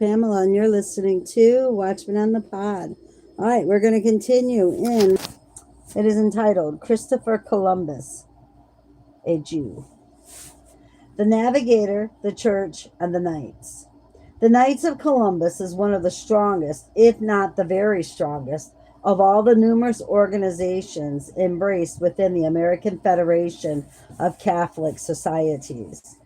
Pamela, and you're listening to Watchmen on the Pod. All right, we're going to continue in. It is entitled Christopher Columbus, a Jew. The Navigator, the Church, and the Knights. The Knights of Columbus is one of the strongest, if not the very strongest, of all the numerous organizations embraced within the American Federation of Catholic Societies.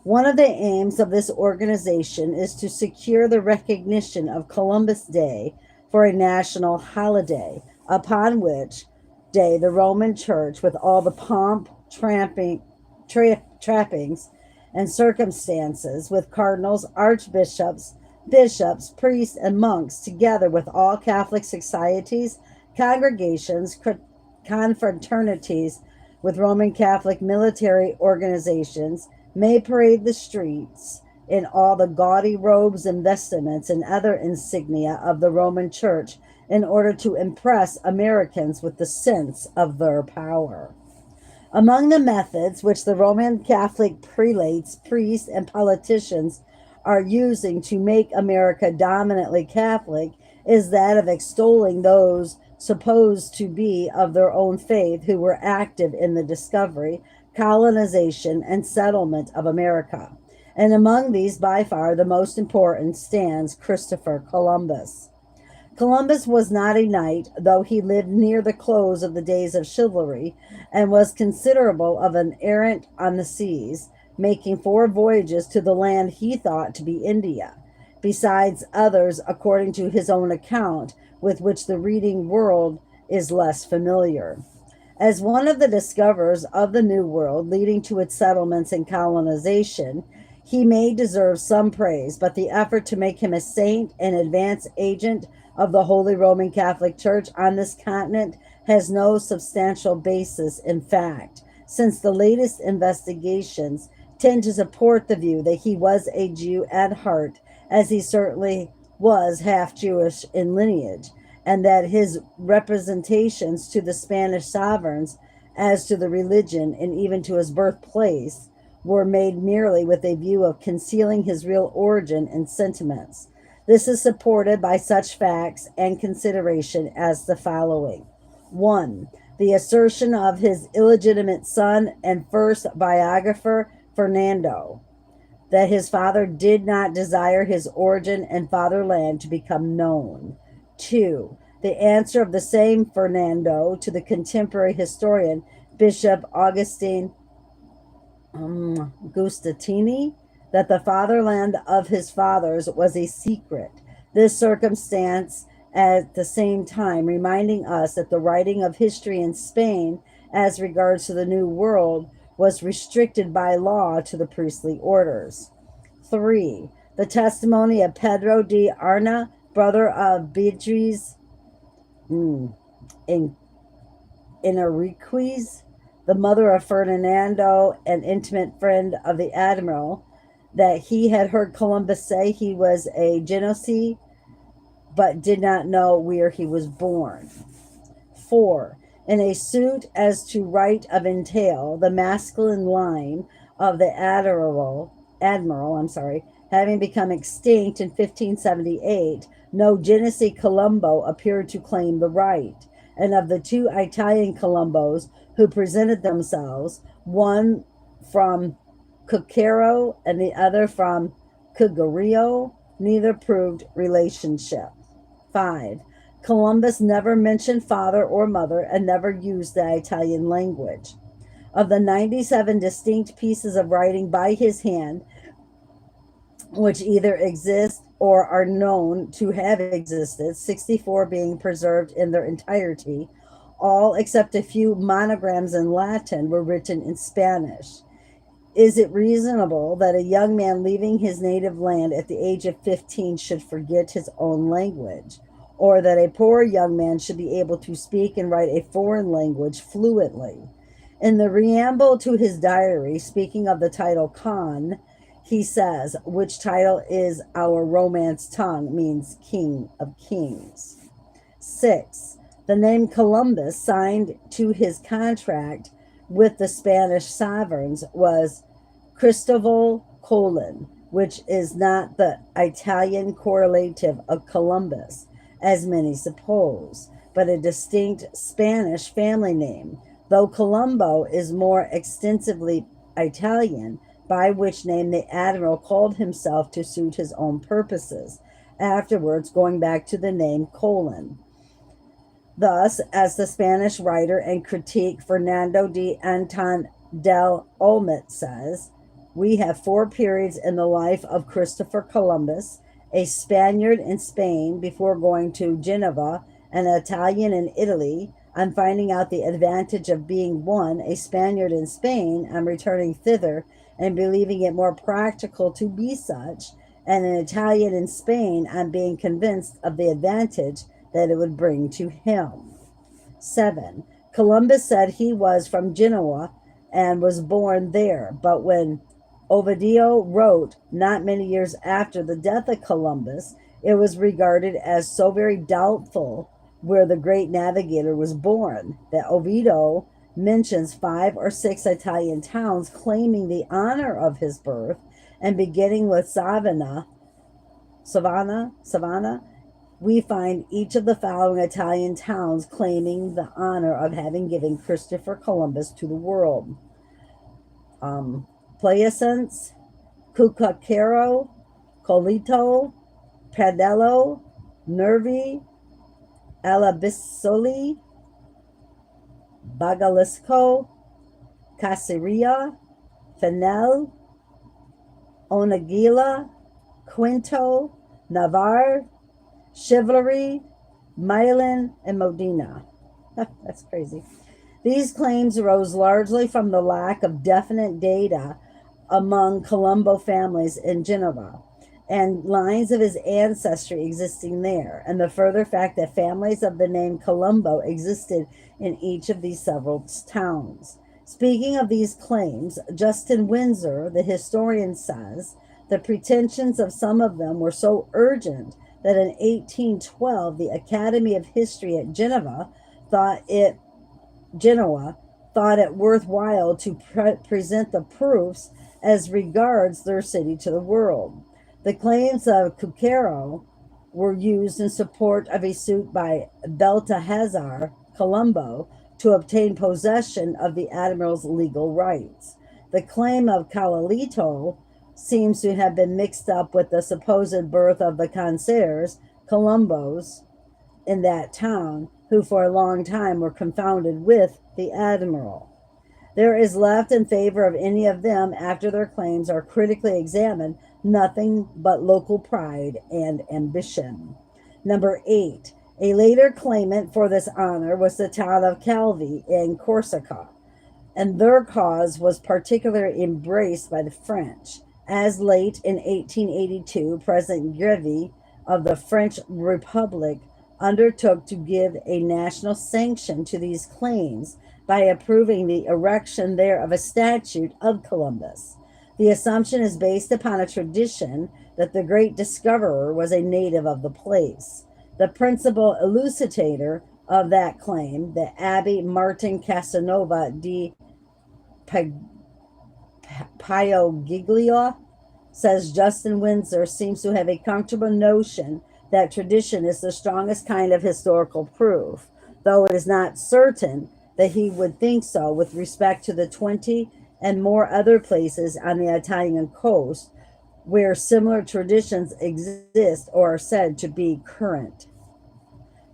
One of the aims of this organization is to secure the recognition of Columbus Day for a national holiday, upon which day the Roman Church, with all the pomp, trappings, and circumstances, with cardinals, archbishops, bishops, priests, and monks, together with all Catholic societies, congregations, confraternities, with Roman Catholic military organizations, may parade the streets in all the gaudy robes and vestments and other insignia of the Roman Church in order to impress Americans with the sense of their power. Among the methods which the Roman Catholic prelates, priests, and politicians are using to make America dominantly Catholic is that of extolling those supposed to be of their own faith who were active in the discovery, colonization, and settlement of America. And among these, by far the most important, stands Christopher Columbus. Columbus was not a knight, though he lived near the close of the days of chivalry, and was considerable of an errant on the seas, making 4 voyages to the land he thought to be India, besides others, according to his own account, with which the reading world is less familiar. As one of the discoverers of the New World, leading to its settlements and colonization, he may deserve some praise, but the effort to make him a saint and advance agent of the Holy Roman Catholic Church on this continent has no substantial basis in fact, since the latest investigations tend to support the view that he was a Jew at heart, as he certainly was half Jewish in lineage, and that his representations to the Spanish sovereigns as to the religion and even to his birthplace were made merely with a view of concealing his real origin and sentiments. This is supported by such facts and consideration as the following. 1. The assertion of his illegitimate son and first biographer, Fernando, that his father did not desire his origin and fatherland to become known. 2. The answer of the same Fernando to the contemporary historian, Bishop Augustine Gustatini, that the fatherland of his fathers was a secret. This circumstance at the same time reminding us that the writing of history in Spain as regards to the New World was restricted by law to the priestly orders. 3. The testimony of Pedro de Arna, brother of Beatriz Enriquez, the mother of Ferdinando, an intimate friend of the admiral, that he had heard Columbus say he was a Genoese, but did not know where he was born. 4. In a suit as to right of entail, the masculine line of the admiral, having become extinct in 1578, no Genoese Colombo appeared to claim the right. And of the 2 Italian Colombos who presented themselves, one from Cucero and the other from Cugario, neither proved relationship. 5. Columbus never mentioned father or mother and never used the Italian language. Of the 97 distinct pieces of writing by his hand, which either exist or are known to have existed, 64 being preserved in their entirety, all except a few monograms in Latin were written in Spanish. Is it reasonable that a young man leaving his native land at the age of 15 should forget his own language, or that a poor young man should be able to speak and write a foreign language fluently? In the preamble to his diary, speaking of the title Khan, he says, which title is our Romance tongue, means King of Kings. 6. The name Columbus, signed to his contract with the Spanish sovereigns, was Cristobal Colon, which is not the Italian correlative of Columbus, as many suppose, but a distinct Spanish family name, though Colombo is more extensively Italian, by which name the admiral called himself to suit his own purposes, afterwards going back to the name Colon. Thus, as the Spanish writer and critic Fernando de Anton del Olmec says, we have four periods in the life of Christopher Columbus: a Spaniard in Spain before going to Geneva, an Italian in Italy on finding out the advantage of being one, a Spaniard in Spain on returning thither and believing it more practical to be such, and an Italian in Spain on being convinced of the advantage that it would bring to him. 7. Columbus said he was from Genoa and was born there, but when Ovidio wrote, not many years after the death of Columbus, it was regarded as so very doubtful where the great navigator was born that Ovidio mentions 5 or 6 Italian towns claiming the honor of his birth, and beginning with Savannah, we find each of the following Italian towns claiming the honor of having given Christopher Columbus to the world: Plaisance, Cucacero, Colito, Padello, Nervi, Alabissoli, Bagalisco, Caseria, Fenel, Onagila, Quinto, Navarre, Chivalry, Milan, and Modena. That's crazy. These claims arose largely from the lack of definite data among Colombo families in Geneva and lines of his ancestry existing there, and the further fact that families of the name Colombo existed in each of these several towns. Speaking of these claims, Justin Windsor, the historian, says the pretensions of some of them were so urgent that in 1812 the Academy of History at Genoa thought it worthwhile to present the proofs as regards their city to the world. The claims of Cucero were used in support of a suit by Balthazar Colombo to obtain possession of the admiral's legal rights. The claim of Calalito seems to have been mixed up with the supposed birth of the concerts, Colombos, in that town, who for a long time were confounded with the admiral. There is left in favor of any of them, after their claims are critically examined, nothing but local pride and ambition. Number 8. A later claimant for this honor was the town of Calvi in Corsica, and their cause was particularly embraced by the French. As late in 1882, President Grevy of the French Republic undertook to give a national sanction to these claims by approving the erection there of a statue of Columbus. The assumption is based upon a tradition that the great discoverer was a native of the place. The principal elucidator of that claim, the Abbé Martin Casanova di Pioggio, says Justin Windsor seems to have a comfortable notion that tradition is the strongest kind of historical proof, though it is not certain that he would think so with respect to the 20 and more other places on the Italian coast where similar traditions exist or are said to be current.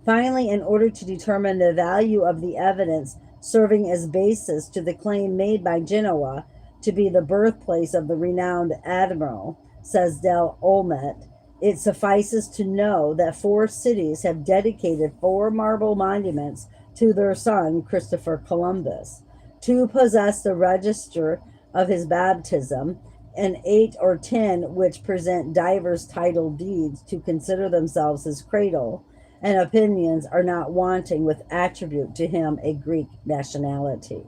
Finally, in order to determine the value of the evidence serving as basis to the claim made by Genoa to be the birthplace of the renowned admiral, says Del Olmec, it suffices to know that 4 cities have dedicated 4 marble monuments to their son, Christopher Columbus. 2 possess the register of his baptism, and 8 or 10 which present divers title deeds to consider themselves his cradle, and opinions are not wanting with attribute to him a Greek nationality.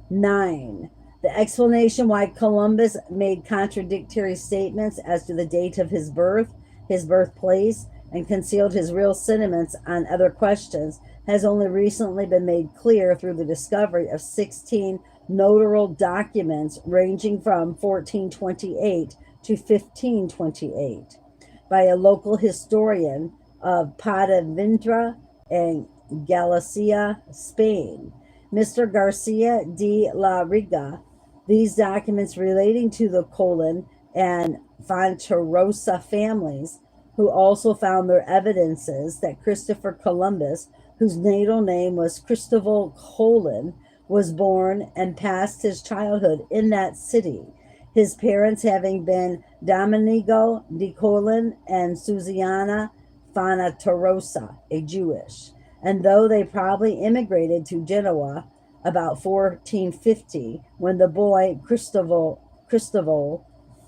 9. The explanation why Columbus made contradictory statements as to the date of his birth, his birthplace, and concealed his real sentiments on other questions has only recently been made clear through the discovery of 16 notarial documents ranging from 1428 to 1528 by a local historian of Pontevedra and Galicia, Spain, Mr. Garcia de la Riga. These documents relating to the Colon and Fonterosa families, who also found their evidences that Christopher Columbus, whose natal name was Cristobal Colon, was born and passed his childhood in that city, his parents having been Domenico di Colon and Susanna Fonterosa, a Jewish. And though they probably immigrated to Genoa about 1450, when the boy Cristobal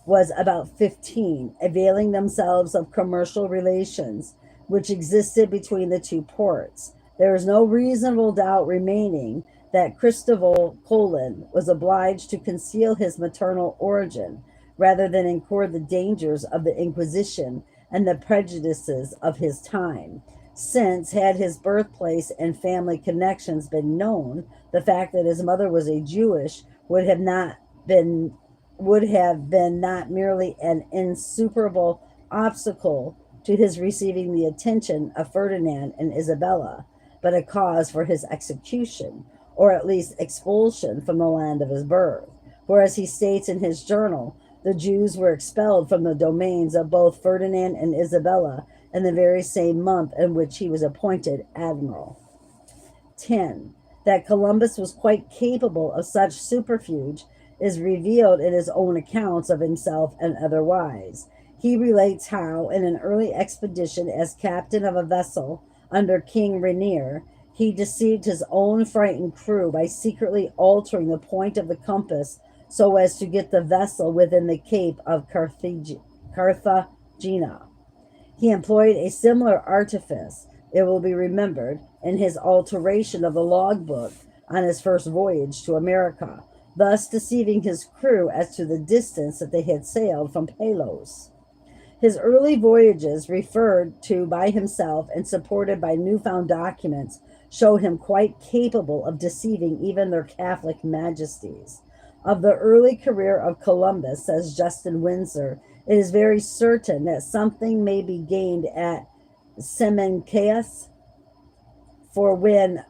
was about 15, availing themselves of commercial relations which existed between the two ports, there is no reasonable doubt remaining that Cristobal Colon was obliged to conceal his maternal origin rather than incur the dangers of the Inquisition and the prejudices of his time, since, had his birthplace and family connections been known, the fact that his mother was a Jewish would have been not merely an insuperable obstacle to his receiving the attention of Ferdinand and Isabella, but a cause for his execution, or at least expulsion from the land of his birth. For as he states in his journal, the Jews were expelled from the domains of both Ferdinand and Isabella in the very same month in which he was appointed admiral. 10. That Columbus was quite capable of such subterfuge is revealed in his own accounts of himself and otherwise. He relates how, in an early expedition as captain of a vessel under King Rainier, he deceived his own frightened crew by secretly altering the point of the compass so as to get the vessel within the Cape of Carthagena. He employed a similar artifice, it will be remembered, in his alteration of the logbook on his first voyage to America, thus deceiving his crew as to the distance that they had sailed from Palos. His early voyages, referred to by himself and supported by newfound documents, show him quite capable of deceiving even their Catholic majesties. Of the early career of Columbus, says Justin Windsor, it is very certain that something may be gained at Semencaus, for when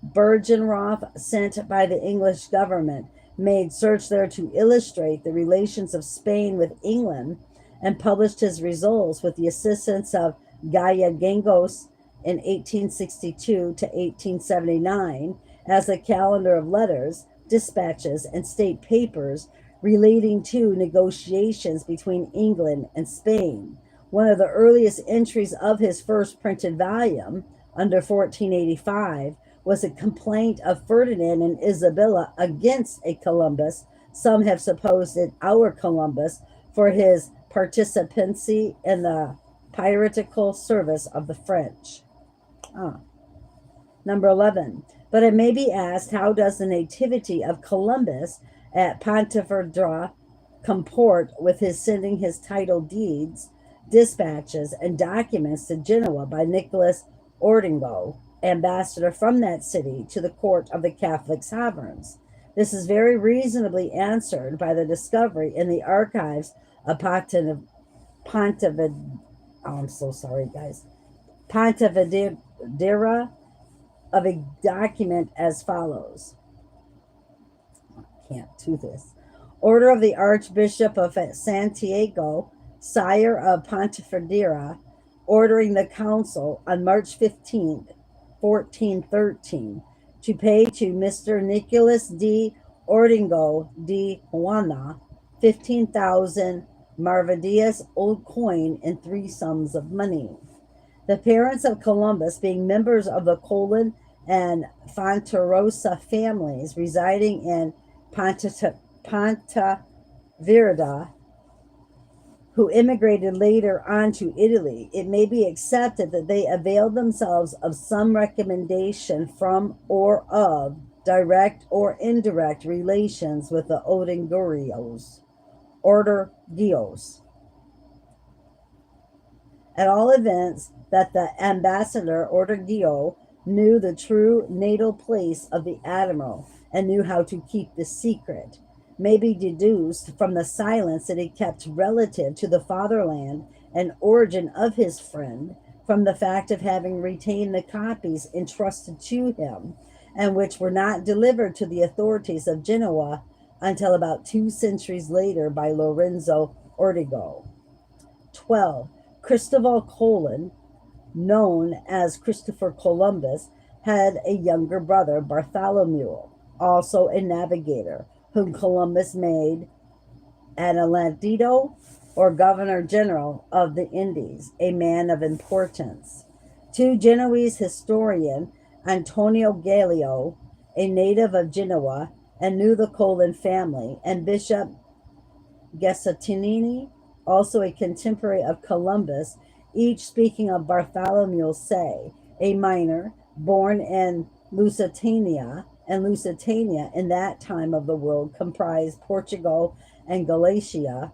Bergenroth, sent by the English government, made search there to illustrate the relations of Spain with England, and published his results with the assistance of Gallegos in 1862 to 1879 as a calendar of letters, dispatches, and state papers relating to negotiations between England and Spain. One of the earliest entries of his first printed volume, under 1485, was a complaint of Ferdinand and Isabella against a Columbus, some have supposed it our Columbus, for his participancy in the piratical service of the French. Number 11. But it may be asked, how does the nativity of Columbus at Pontevedra comport with his sending his title deeds, dispatches, and documents to Genoa by Nicholas Ordingo, ambassador from that city to the court of the Catholic sovereigns? This is very reasonably answered by the discovery in the archives of Pontevedra of a document as follows. I can't do this. Order of the Archbishop of Santiago, sire of Pontevedra, ordering the council on March 15th, 1413, to pay to Mr. Nicholas D. Ordingo de Juana 15,000 maravedíes old coin in 3 sums of money. The parents of Columbus, being members of the Colon and Fonterosa families residing in Pontevedra, who immigrated later on to Italy, it may be accepted that they availed themselves of some recommendation from or of direct or indirect relations with the Ordinarios. At all events, that the ambassador Ordingo knew the true natal place of the admiral and knew how to keep the secret. may be deduced from the silence that he kept relative to the fatherland and origin of his friend, from the fact of having retained the copies entrusted to him, and which were not delivered to the authorities of Genoa until about 2 centuries later by Lorenzo Ortigo. 12. Cristobal Colon, known as Christopher Columbus, had a younger brother, Bartholomew, also a navigator, whom Columbus made Adelantado, or Governor General of the Indies, a man of importance. 2. Genoese historian Antonio Gallio, a native of Genoa, and knew the Colon family, and Bishop Gessatinini, also a contemporary of Columbus, each speaking of Bartholomew, say, a miner born in Lusitania, and Lusitania in that time of the world comprised Portugal and Galicia,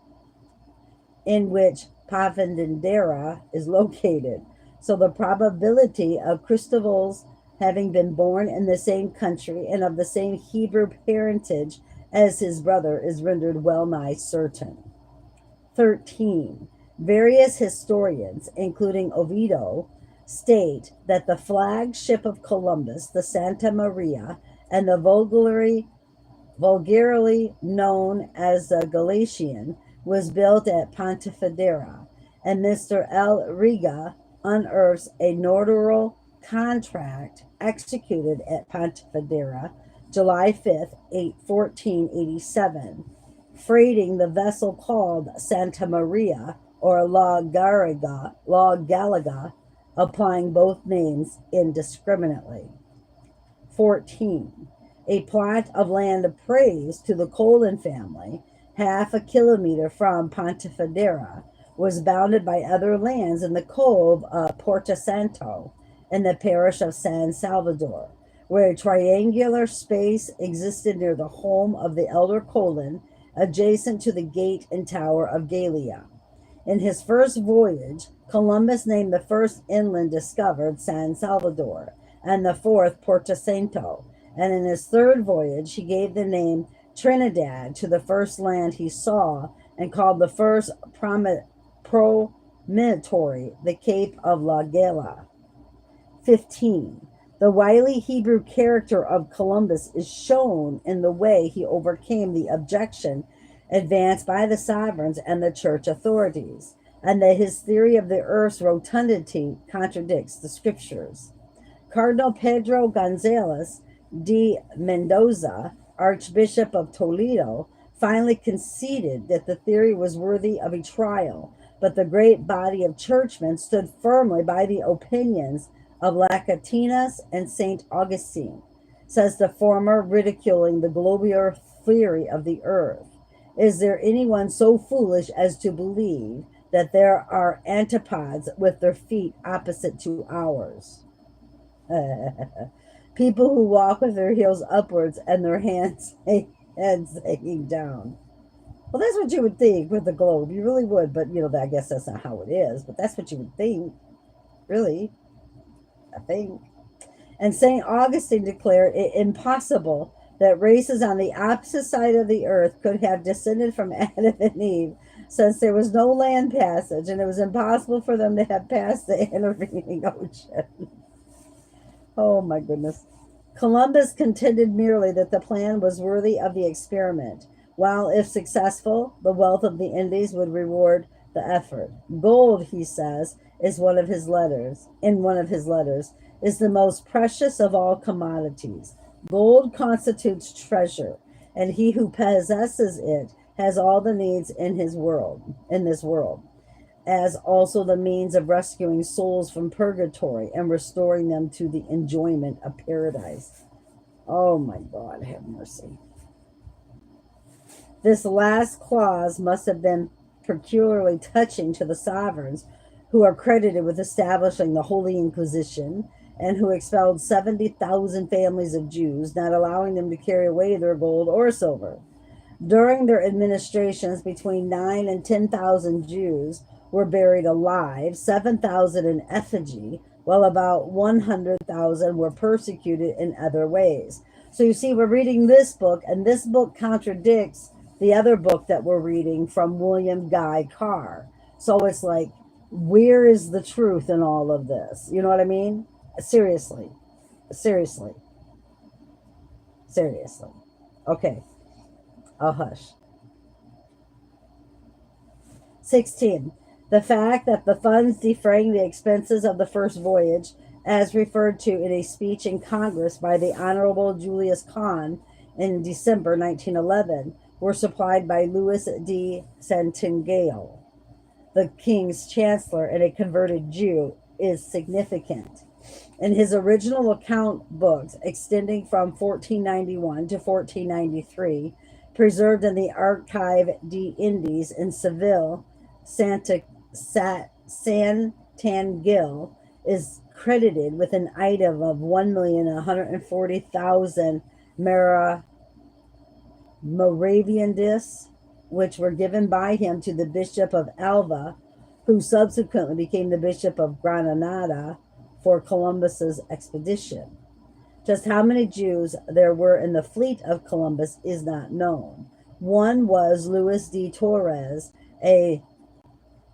in which Pavendera is located. So the probability of Cristobal's having been born in the same country and of the same Hebrew parentage as his brother is rendered well nigh certain. 13. Various historians, including Oviedo, state that the flagship of Columbus, the Santa Maria, and the vulgarly known as the Galatian, was built at Pontevedra, and Mr. L. Riga unearths a notarial contract executed at Pontevedra July 5th, 1487, freighting the vessel called Santa Maria or La Galaga, applying both names indiscriminately. 14. A plot of land appraised to the Colon family, half a kilometer from Pontevedra, was bounded by other lands in the cove of Porto Santo in the parish of San Salvador, where a triangular space existed near the home of the elder Colon, adjacent to the gate and tower of Gallia. In his first voyage, Columbus named the first inland discovered San Salvador, and the fourth Porto Santo, and in his third voyage he gave the name Trinidad to the first land he saw, and called the first promontory the Cape of La Gala. 15. The wily Hebrew character of Columbus is shown in the way he overcame the objection advanced by the sovereigns and the church authorities, and that his theory of the earth's rotundity contradicts the scriptures. Cardinal Pedro Gonzalez de Mendoza, Archbishop of Toledo, finally conceded that the theory was worthy of a trial, but the great body of churchmen stood firmly by the opinions of Lacatinus and St. Augustine, says the former, ridiculing the globular theory of the earth. Is there anyone so foolish as to believe that there are antipodes with their feet opposite to ours? People who walk with their heels upwards and their heads hanging down. Well, that's what you would think with the globe. You really would, but I guess that's not how it is. But that's what you would think, really. I think. And St. Augustine declared it impossible that races on the opposite side of the earth could have descended from Adam and Eve, since there was no land passage, and it was impossible for them to have passed the intervening ocean. Oh my goodness. Columbus contended merely that the plan was worthy of the experiment, while, if successful, the wealth of the Indies would reward the effort. Gold, he says, in one of his letters, is the most precious of all commodities. Gold constitutes treasure, and he who possesses it has all the needs in this world, as also the means of rescuing souls from purgatory and restoring them to the enjoyment of paradise. Oh my God, have mercy. This last clause must have been peculiarly touching to the sovereigns, who are credited with establishing the Holy Inquisition, and who expelled 70,000 families of Jews, not allowing them to carry away their gold or silver. During their administrations, between 9 and 10,000 Jews were buried alive, 7,000 in effigy, while about 100,000 were persecuted in other ways. So you see, we're reading this book, and this book contradicts the other book that we're reading from William Guy Carr. So it's like, where is the truth in all of this? You know what I mean? Seriously. Seriously. Seriously. Okay. I'll hush. 16. The fact that the funds defraying the expenses of the first voyage, as referred to in a speech in Congress by the Honorable Julius Kahn in December 1911, were supplied by Louis de Centengle, the king's chancellor and a converted Jew, is significant. In his original account books, extending from 1491 to 1493, preserved in the Archive des Indes in Seville, Santangil is credited with an item of 1,140,000 Moravian which were given by him to the Bishop of Alva, who subsequently became the Bishop of Granada for Columbus's expedition. Just how many Jews there were in the fleet of Columbus is not known. One was Luis de Torres, a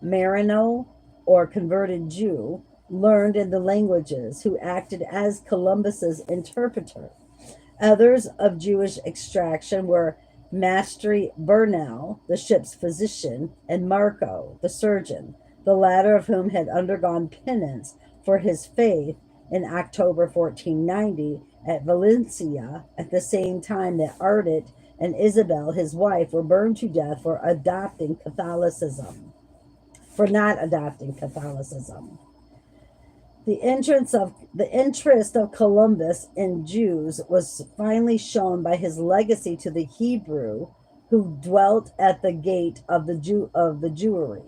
Marino or converted Jew, learned in the languages, who acted as Columbus's interpreter. Others of Jewish extraction were Mastri Burnell, the ship's physician, and Marco, the surgeon, the latter of whom had undergone penance for his faith in October 1490 at Valencia, at the same time that Ardit and Isabel, his wife, were burned to death for not adopting Catholicism. The interest of Columbus in Jews was finally shown by his legacy to the Hebrew who dwelt at the gate of the Jewry,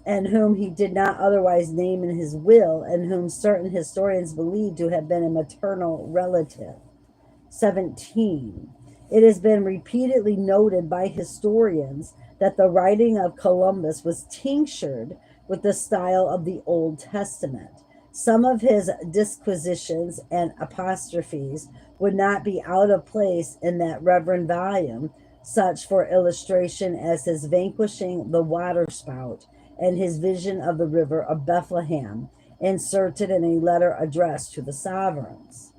and whom he did not otherwise name in his will, and whom certain historians believe to have been a maternal relative. 17. It has been repeatedly noted by historians that the writing of Columbus was tinctured with the style of the Old Testament. Some of his disquisitions and apostrophes would not be out of place in that reverend volume, such for illustration as his vanquishing the waterspout and his vision of the river of Bethlehem, inserted in a letter addressed to the sovereigns.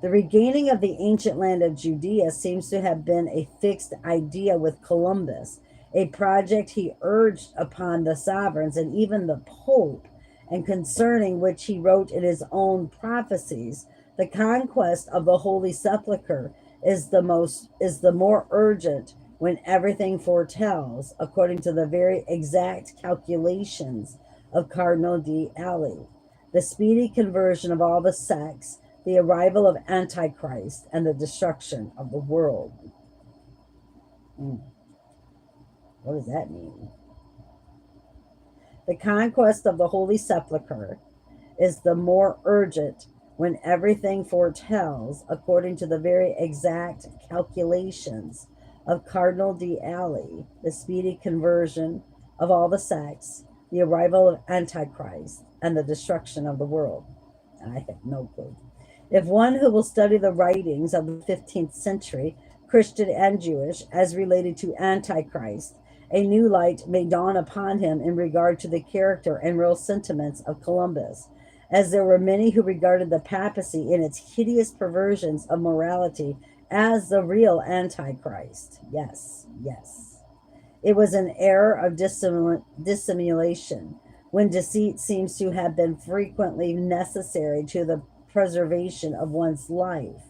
The regaining of the ancient land of Judea seems to have been a fixed idea with Columbus, a project he urged upon the sovereigns and even the Pope, and concerning which he wrote in his own prophecies, the conquest of the Holy Sepulchre is the more urgent when everything foretells, according to the very exact calculations of Cardinal d'Ailly, the speedy conversion of all the sects, the arrival of Antichrist, and the destruction of the world. What does that mean? The conquest of the Holy Sepulchre is the more urgent when everything foretells, according to the very exact calculations of Cardinal d'Ailly, the speedy conversion of all the sects, the arrival of Antichrist, and the destruction of the world. I have no clue. If one who will study the writings of the 15th century, Christian and Jewish, as related to Antichrist, a new light may dawn upon him in regard to the character and real sentiments of Columbus, as there were many who regarded the papacy in its hideous perversions of morality as the real Antichrist. Yes, yes. It was an error of dissimulation, when deceit seems to have been frequently necessary to the preservation of one's life,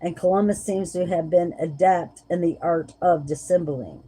and Columbus seems to have been adept in the art of dissembling.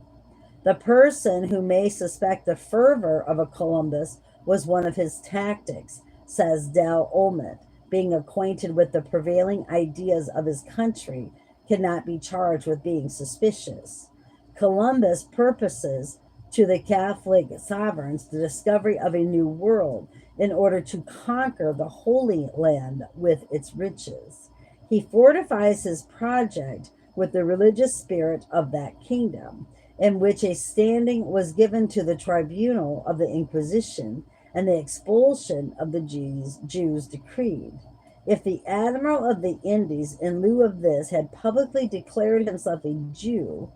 The person who may suspect the fervor of a Columbus was one of his tactics, says Del Olmert, being acquainted with the prevailing ideas of his country, cannot be charged with being suspicious. Columbus purposes to the Catholic sovereigns the discovery of a new world in order to conquer the Holy Land with its riches. He fortifies his project with the religious spirit of that kingdom, in which a standing was given to the tribunal of the Inquisition, and the expulsion of the Jews decreed. If the Admiral of the Indies, in lieu of this, had publicly declared himself a Jew,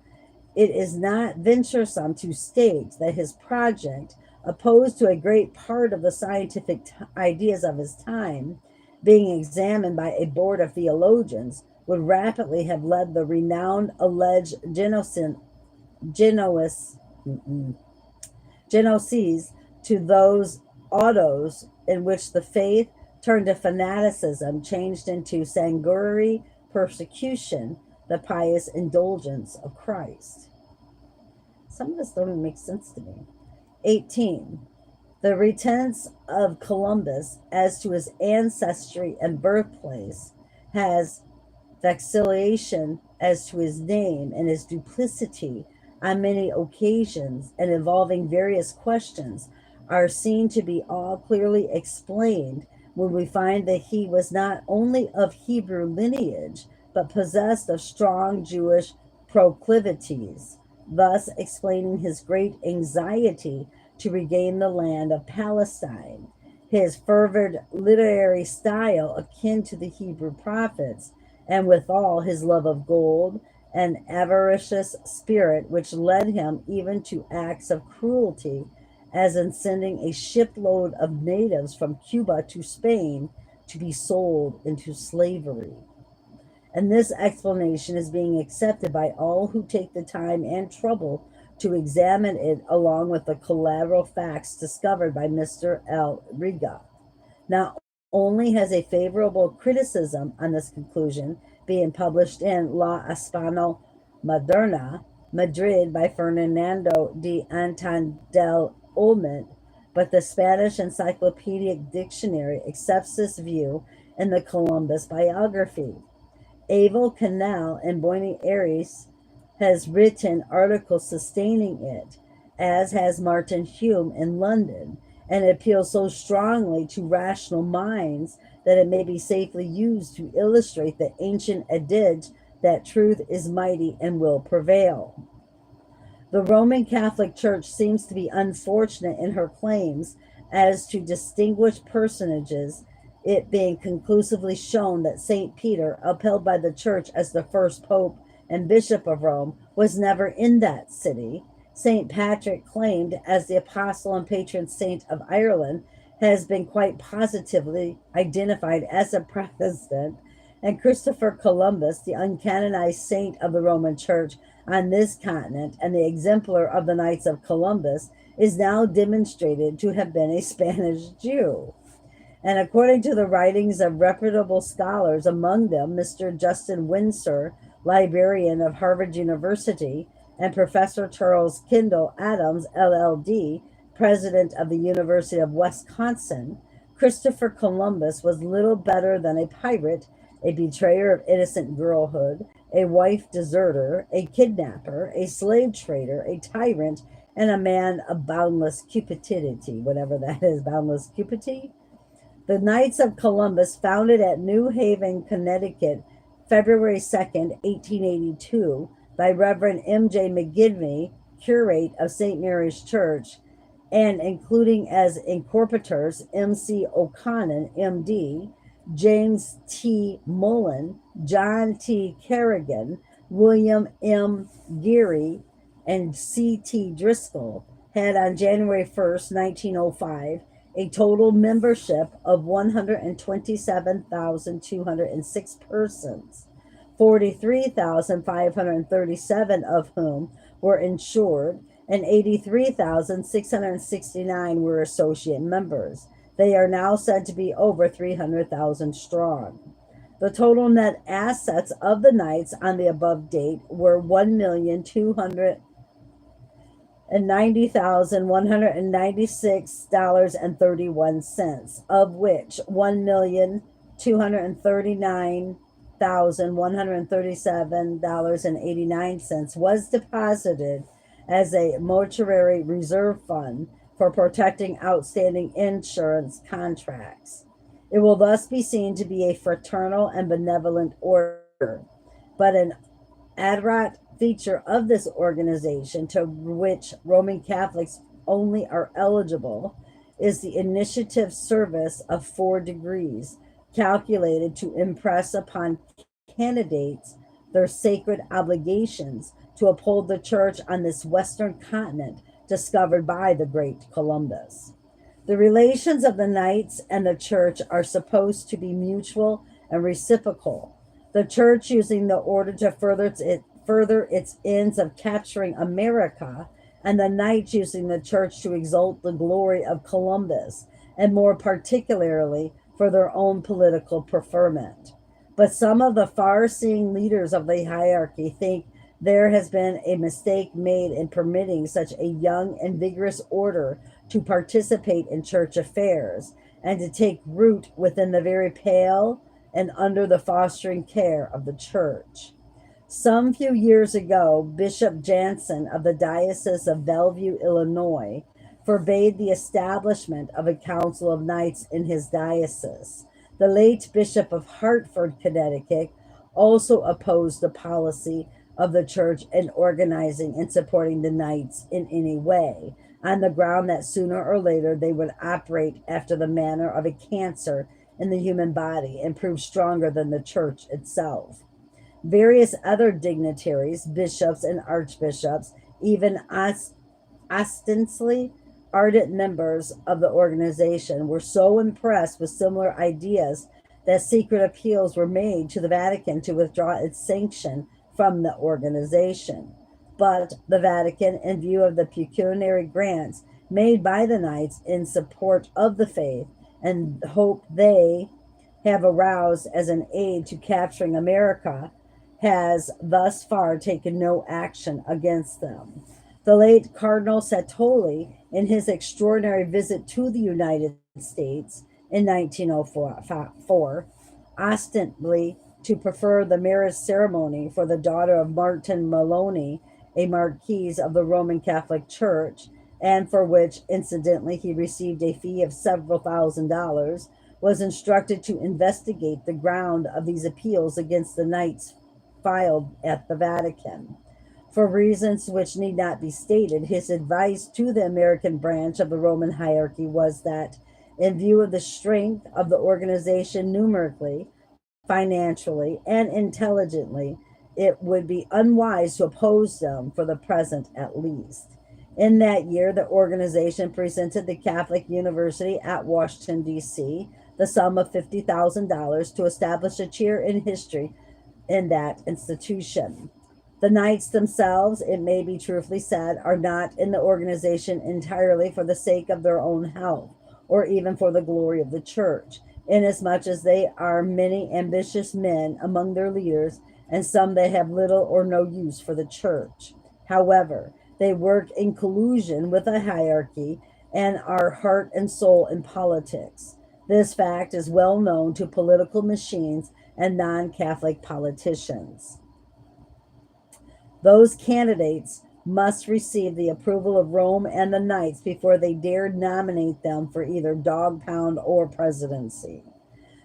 it is not venturesome to state that his project, opposed to a great part of the scientific ideas of his time, being examined by a board of theologians, would rapidly have led the renowned alleged Genoese, Genoese to those autos in which the faith turned to fanaticism, changed into sanguinary persecution, the pious indulgence of Christ. Some of this don't even make sense to me. 18. The reticence of Columbus as to his ancestry and birthplace has vacillation as to his name and his duplicity on many occasions and involving various questions are seen to be all clearly explained when we find that he was not only of Hebrew lineage but possessed of strong Jewish proclivities, thus explaining his great anxiety to regain the land of Palestine, his fervid literary style akin to the Hebrew prophets, and withal his love of gold and avaricious spirit, which led him even to acts of cruelty, as in sending a shipload of natives from Cuba to Spain to be sold into slavery. And this explanation is being accepted by all who take the time and trouble to examine it along with the collateral facts discovered by Mr. L. Riga. Not only has a favorable criticism on this conclusion being published in La Hispano Moderna, Madrid, by Fernando de Anton del Olmo, but the Spanish Encyclopedic Dictionary accepts this view in the Columbus biography. Abel Canal in Buenos Aires has written articles sustaining it, as has Martin Hume in London, and it appeals so strongly to rational minds that it may be safely used to illustrate the ancient adage that truth is mighty and will prevail. The Roman Catholic Church seems to be unfortunate in her claims as to distinguished personages, it being conclusively shown that St. Peter, upheld by the Church as the first Pope and Bishop of Rome, was never in that city. St. Patrick, claimed as the apostle and patron saint of Ireland, has been quite positively identified as a Protestant, and Christopher Columbus, the uncanonized saint of the Roman Church on this continent and the exemplar of the Knights of Columbus, is now demonstrated to have been a Spanish Jew. And according to the writings of reputable scholars, among them Mr. Justin Windsor, librarian of Harvard University, and Professor Charles Kendall Adams, LLD, president of the University of Wisconsin, Christopher Columbus was little better than a pirate, a betrayer of innocent girlhood, a wife deserter, a kidnapper, a slave trader, a tyrant, and a man of boundless cupidity, whatever that is, boundless cupidity. The Knights of Columbus, founded at New Haven, Connecticut, February 2nd, 1882, by Reverend M.J. McGivney, curate of St. Mary's Church, and including as incorporators M.C. O'Connor, M.D., James T. Mullen, John T. Kerrigan, William M. Geary, and C.T. Driscoll, had on January 1st, 1905, a total membership of 127,206 persons, 43,537 of whom were insured, and 83,669 were associate members. They are now said to be over 300,000 strong. The total net assets of the Knights on the above date were $1,290,196.31, of which $1,239,137.89 was deposited as a mortuary reserve fund for protecting outstanding insurance contracts. It will thus be seen to be a fraternal and benevolent order, but an admirable feature of this organization, to which Roman Catholics only are eligible, is the initiative service of 4 degrees, calculated to impress upon candidates their sacred obligations to uphold the church on this western continent discovered by the great Columbus. The relations of the knights and the church are supposed to be mutual and reciprocal. The church using the order to further its ends of capturing America, and the knights using the church to exalt the glory of Columbus, and more particularly for their own political preferment. But some of the far seeing leaders of the hierarchy think there has been a mistake made in permitting such a young and vigorous order to participate in church affairs and to take root within the very pale and under the fostering care of the church. Some few years ago, Bishop Jansen of the Diocese of Bellevue, Illinois, forbade the establishment of a council of knights in his diocese. The late Bishop of Hartford, Connecticut, also opposed the policy of the church in organizing and supporting the knights in any way, on the ground that sooner or later they would operate after the manner of a cancer in the human body and prove stronger than the church itself. Various other dignitaries, bishops and archbishops, even ostensibly ardent members of the organization, were so impressed with similar ideas that secret appeals were made to the Vatican to withdraw its sanction from the organization. But the Vatican, in view of the pecuniary grants made by the knights in support of the faith and hope they have aroused as an aid to capturing America, has thus far taken no action against them. The late Cardinal Satoli, in his extraordinary visit to the United States in 1904, ostensibly to prefer the marriage ceremony for the daughter of Martin Maloney, a marquise of the Roman Catholic Church, and for which, incidentally, he received a fee of several $1,000s, was instructed to investigate the ground of these appeals against the knights filed at the Vatican. For reasons which need not be stated, his advice to the American branch of the Roman hierarchy was that, in view of the strength of the organization numerically, financially, and intelligently, it would be unwise to oppose them for the present at least. In that year, the organization presented the Catholic University at Washington, D.C., the sum of $50,000 to establish a chair in history in that institution. The knights themselves, it may be truthfully said, are not in the organization entirely for the sake of their own health, or even for the glory of the church, inasmuch as they are many ambitious men among their leaders, and some that have little or no use for the church. However, they work in collusion with a hierarchy and are heart and soul in politics. This fact is well known to political machines and non Catholic politicians. Those candidates must receive the approval of Rome and the knights before they dare nominate them for either dog pound or presidency.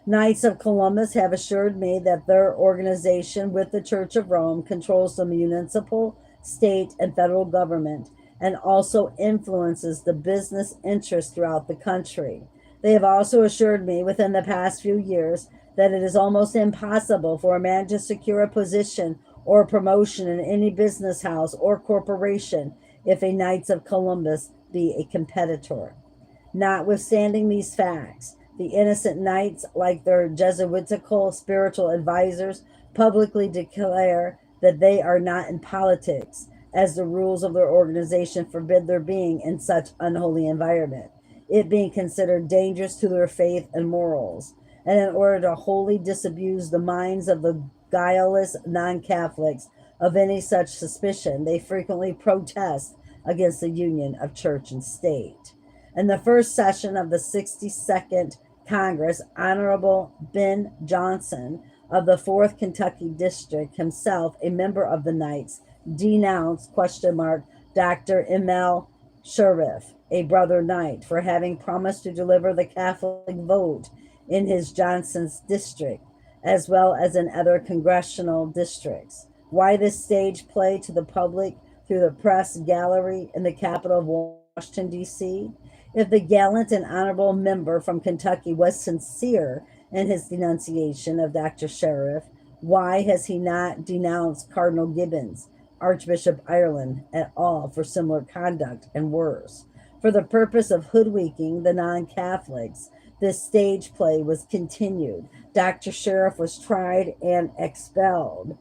Knights of Columbus have assured me that their organization with the Church of Rome controls the municipal, state, and federal government and also influences the business interests throughout the country. They have also assured me within the past few years that it is almost impossible for a man to secure a position or promotion in any business house or corporation if a Knights of Columbus be a competitor. Notwithstanding these facts, the innocent knights, like their Jesuitical spiritual advisors, publicly declare that they are not in politics, as the rules of their organization forbid their being in such unholy environment, it being considered dangerous to their faith and morals. And in order to wholly disabuse the minds of the guileless non-Catholics of any such suspicion, they frequently protest against the union of church and state. In the first session of the 62nd Congress, Honorable Ben Johnson of the 4th Kentucky District, himself a member of the Knights, denounced Dr. Emil Sheriff, a brother knight, for having promised to deliver the Catholic vote in his Johnson's district, as well as in other congressional districts. Why this stage play to the public through the press gallery in the capital of Washington, D.C.? If the gallant and honorable member from Kentucky was sincere in his denunciation of Dr. Sheriff? Why has he not denounced Cardinal Gibbons, Archbishop Ireland, at all for similar conduct and worse? For the purpose of hoodwinking the non Catholics, this stage play was continued. Dr. Sheriff was tried and expelled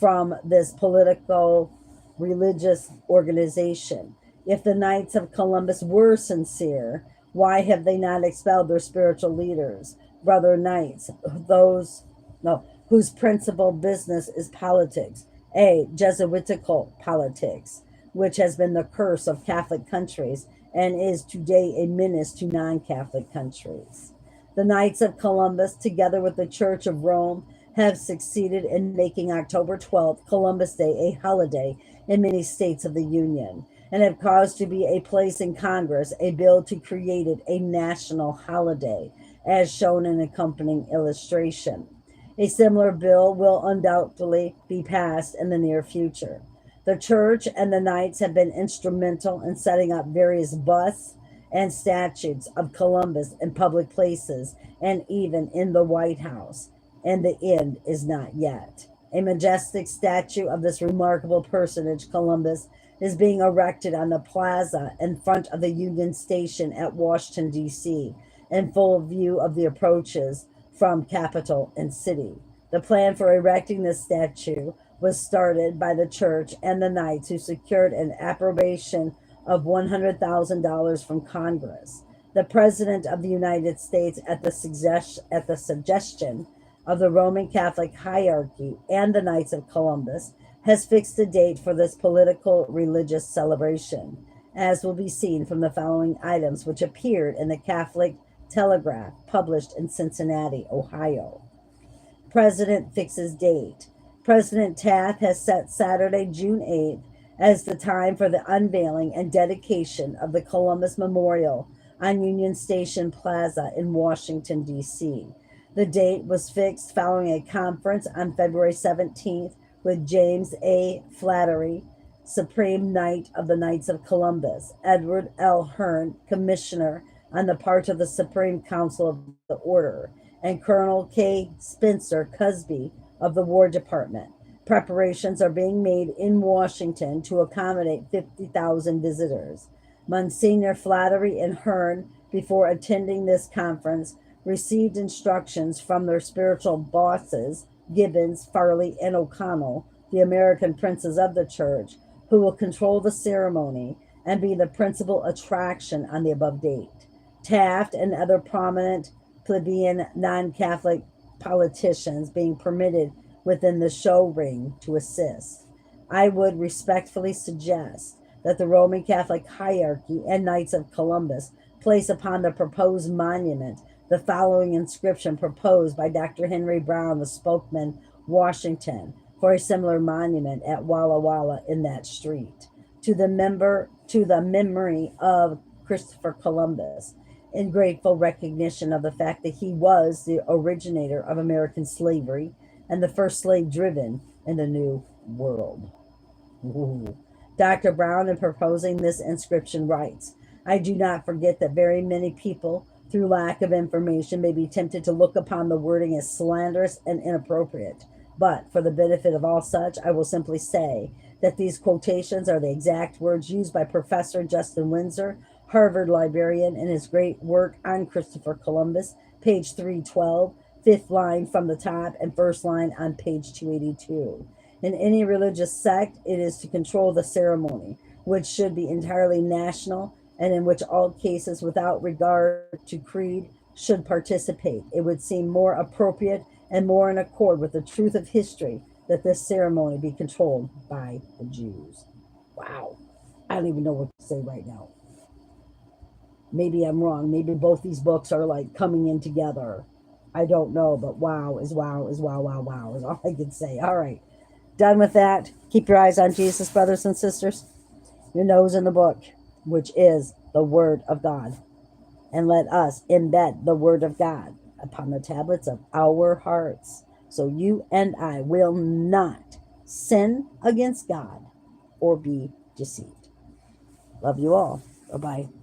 from this political religious organization. If the Knights of Columbus were sincere, why have they not expelled their spiritual leaders, brother knights, those no whose principal business is politics, a Jesuitical politics, which has been the curse of Catholic countries and is today a menace to non-Catholic countries. The Knights of Columbus, together with the Church of Rome, have succeeded in making October 12th, Columbus Day, a holiday in many states of the Union, and have caused to be a place in Congress a bill to create it a national holiday, as shown in accompanying illustration. A similar bill will undoubtedly be passed in the near future. The Church and the Knights have been instrumental in setting up various busts and statues of Columbus in public places and even in the White House, and the end is not yet. A majestic statue of this remarkable personage, Columbus, is being erected on the plaza in front of the Union Station at Washington, D.C., in full view of the approaches from Capitol and City. The plan for erecting this statue was started by the Church and the Knights, who secured an approbation of $100,000 from Congress. The President of the United States, at the suggestion of the Roman Catholic hierarchy and the Knights of Columbus, has fixed a date for this political religious celebration, as will be seen from the following items which appeared in the Catholic Telegraph, published in Cincinnati, Ohio. President fixes date. President Taft has set Saturday, June 8th, as the time for the unveiling and dedication of the Columbus Memorial on Union Station Plaza in Washington, D.C. The date was fixed following a conference on February 17th with James A. Flattery, Supreme Knight of the Knights of Columbus, Edward L. Hearn, Commissioner on the part of the Supreme Council of the Order, and Colonel K. Spencer Cusby of the War Department. Preparations are being made in Washington to accommodate 50,000 visitors. Monsignor Flattery and Hearn, before attending this conference, received instructions from their spiritual bosses, Gibbons, Farley, and O'Connell, the American princes of the Church, who will control the ceremony and be the principal attraction on the above date. Taft and other prominent plebeian non-Catholic politicians being permitted within the show ring to assist. I would respectfully suggest that the Roman Catholic hierarchy and Knights of Columbus place upon the proposed monument the following inscription proposed by Dr. Henry Brown, the spokesman, Washington, for a similar monument at Walla Walla in that street. To the memory of Christopher Columbus, in grateful recognition of the fact that he was the originator of American slavery and the first slave driven in the New World. Ooh. Dr. Brown, in proposing this inscription, writes, I do not forget that very many people, through lack of information, may be tempted to look upon the wording as slanderous and inappropriate. But for the benefit of all such, I will simply say that these quotations are the exact words used by Professor Justin Windsor, Harvard librarian, in his great work on Christopher Columbus, page 312, fifth line from the top and first line on page 282. In any religious sect, it is to control the ceremony, which should be entirely national and in which all cases, without regard to creed, should participate. It would seem more appropriate and more in accord with the truth of history that this ceremony be controlled by the Jews. Wow. I don't even know what to say right now. Maybe I'm wrong. Maybe both these books are like coming in together. I don't know, but wow is wow is wow, wow, wow is all I can say. All right. Done with that. Keep your eyes on Jesus, brothers and sisters. Your nose in the book, which is the Word of God. And let us embed the Word of God upon the tablets of our hearts, so you and I will not sin against God or be deceived. Love you all. Bye-bye.